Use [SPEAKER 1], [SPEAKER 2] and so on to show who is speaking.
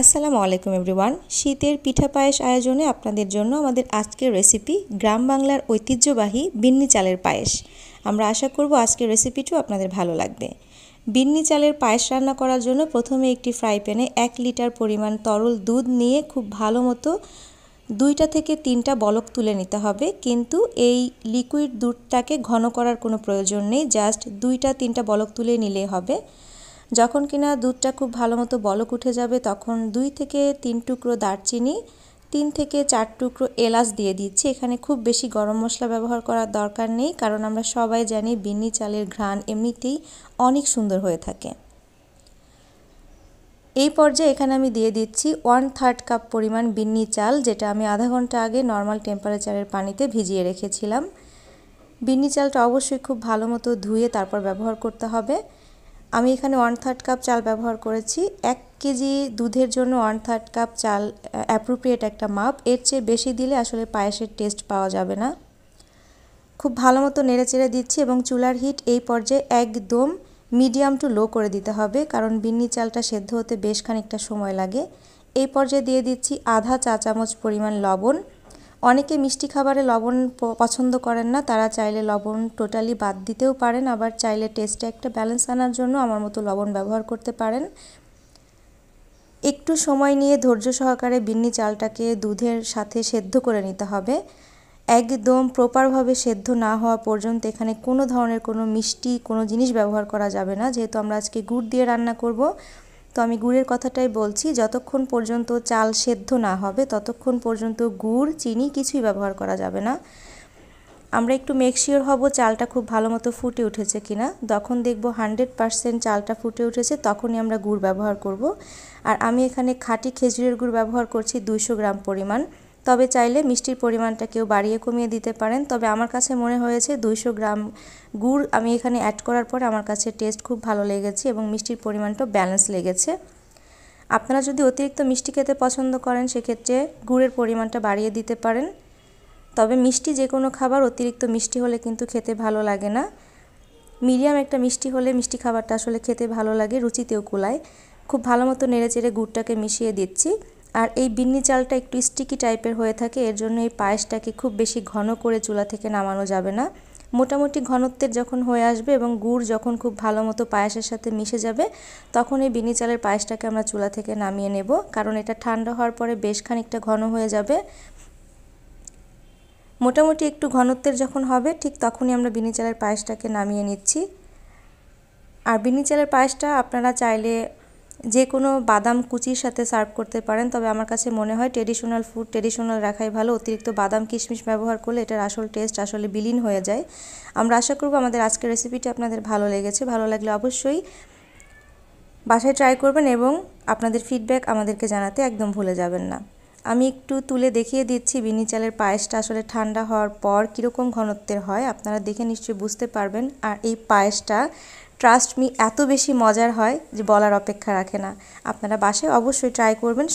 [SPEAKER 1] আসসালামু আলাইকুম এভরিওয়ান। শীতের পিঠা পায়েস আয়োজনে আপনাদের জন্য আমাদের আজকের রেসিপি গ্রাম বাংলার ঐতিহ্যবাহী বিন্নি চালের পায়েস। আমরা আশা করব আজকের রেসিপিটিও আপনাদের ভালো লাগবে। বিন্নি চালের পায়েস রান্না করার জন্য প্রথমে একটি ফ্রাই প্যানে 1 লিটার পরিমাণ তরল দুধ নিয়ে খুব ভালো মতো 2টা থেকে 3টা বলক তুলে নিতে হবে। কিন্তু এই লিকুইড দুধটাকে ঘন করার কোনো প্রয়োজন নেই, জাস্ট 2-3টা বলক তুলে নিলেই হবে। যখন কিনা দুধটা খুব ভালো মতো বলক উঠে যাবে তখন 2 থেকে 3 টুকরো দারচিনি, 3 থেকে 4 টুকরো এলাচ দিয়ে দিচ্ছি। এখানে খুব বেশি গরম মশলা ব্যবহার করার দরকার নেই, কারণ আমরা সবাই জানি বিন্নি চালের ঘ্রাণ এমনিতেই অনেক সুন্দর হয়ে থাকে। এই পর্যায়ে এখানে আমি দিয়ে দিচ্ছি 1/3 কাপ পরিমাণ বিন্নি চাল, যেটা আমি আধা ঘন্টা আগে নর্মাল টেম্পারেচারের পানিতে ভিজিয়ে রেখেছিলাম। বিন্নি চালটা অবশ্যই খুব ভালো মতো ধুয়ে তারপর ব্যবহার করতে হবে। আমি এখানে 1/3 কাপ চাল ব্যবহার করেছি। 1 কেজি দুধের জন্য 1/3 কাপ চাল অ্যাপ্রোপ্রিয়েট একটা মাপ। এর চেয়ে বেশি দিলে আসলে পায়েসের টেস্ট পাওয়া যাবে না। খুব ভালো মতো নেড়েচেড়ে দিচ্ছি এবং চুলার হিট এই পর্যায়ে একদম মিডিয়াম টু লো করে দিতে হবে, কারণ বিন্নি চালটা সেদ্ধ হতে বেশ খানিকটা সময় লাগে। এই পর্যায়ে দিয়ে দিচ্ছি আধা চা চামচ পরিমাণ লবণ। অনেকে মিষ্টি খাবারে লবণ পছন্দ করেন না, তারা চাইলে লবণ টোটালি বাদ দিতেও পারেন, আবার চাইলে টেস্টে একটা ব্যালেন্স আনার জন্য আমার মতো লবণ ব্যবহার করতে পারেন। একটু সময় নিয়ে ধৈর্য সহকারে বিন্নি চালটাকে দুধের সাথে সেদ্ধ করে নিতে হবে। একদম প্রপারভাবে সেদ্ধ না হওয়া পর্যন্ত এখানে কোনো ধরনের কোনো মিষ্টি কোনো জিনিস ব্যবহার করা যাবে না, যেহেতু আমরা আজকে গুড় দিয়ে রান্না করব। তো আমি গুড়ের কথাটাই বলছি, যতক্ষণ পর্যন্ত চাল সেদ্ধ না হবে ততক্ষণ পর্যন্ত গুড় চিনি কিছুই ব্যবহার করা যাবে না। আমরা একটু মেক শিওর হব চালটা খুব ভালো মতো ফুটে উঠেছে কিনা। যখন দেখব 100% চালটা ফুটে উঠেছে তখনই আমরা গুড় ব্যবহার করব। আর আমি এখানে খাঁটি খেজুরের গুড় ব্যবহার করছি 200 গ্রাম পরিমাণ। তবে চাইলে মিষ্টির পরিমাণটা কেউ বাড়িয়ে কমিয়ে দিতে পারেন, তবে আমার কাছে মনে হয়েছে 200 গ্রাম গুড় আমি এখানে অ্যাড করার পরে আমার কাছে টেস্ট খুব ভালো লেগেছে এবং মিষ্টির পরিমাণটাও ব্যালেন্স লেগেছে। আপনারা যদি অতিরিক্ত মিষ্টি খেতে পছন্দ করেন সেক্ষেত্রে গুড়ের পরিমাণটা বাড়িয়ে দিতে পারেন। তবে মিষ্টি যে কোনো খাবার অতিরিক্ত মিষ্টি হলে কিন্তু খেতে ভালো লাগে না। মিডিয়াম একটা মিষ্টি হলে মিষ্টি খাবারটা আসলে খেতে ভালো লাগে, রুচিতেও কুলায়। খুব ভালো মতো নেড়েচেড়ে গুড়টাকে মিশিয়ে দিচ্ছি। আর এই বিন্নি চালটা একটু স্টিকি টাইপের হয়ে থাকে, এর জন্য এই পায়েসটাকে খুব বেশি ঘন করে চুলা থেকে নামানো যাবে না। মোটামুটি ঘনত্বের যখন হয়ে আসবে এবং গুড় যখন খুব ভালো মতো পায়েসের সাথে মিশে যাবে তখন এই বিন্নি চালের পায়েসটাকে আমরা চুলা থেকে নামিয়ে নেব, কারণ এটা ঠান্ডা হওয়ার পরে বেশ খানিকটা ঘন হয়ে যাবে। মোটামুটি একটু ঘনত্বের যখন হবে ঠিক তখনই আমরা বিন্নি চালের পায়েসটাকে নামিয়ে নিচ্ছি। আর বিন্নি চালের পায়েসটা আপনারা চাইলে যে কোনো বাদাম কুচির সাথে সার্ভ করতে পারেন, তবে আমার কাছে মনে হয় ট্রেডিশনাল ফুড ট্রেডিশনাল রাখাই ভালো। অতিরিক্ত বাদাম কিশমিশ ব্যবহার করলে এটার আসল টেস্ট আসলে বিলীন হয়ে যায়। আমরা আশা করব আমাদের আজকের রেসিপিটি আপনাদের ভালো লেগেছে। ভালো লাগলে অবশ্যই বাসায় ট্রাই করবেন এবং আপনাদের ফিডব্যাক আমাদেরকে জানাতে একদম ভুলে যাবেন না। আমি একটু তুলে দেখিয়ে দিচ্ছি বিন্নি চালের পায়েসটা আসলে ঠান্ডা হওয়ার পর কীরকম ঘনত্বের হয়, আপনারা দেখে নিশ্চয়ই বুঝতে পারবেন। আর এই পায়েসটা ট্রাস্ট মি এত বেশি মজার হয় যে বলার অপেক্ষা রাখে না। আপনারা বাসায় অবশ্যই ট্রাই করবেন।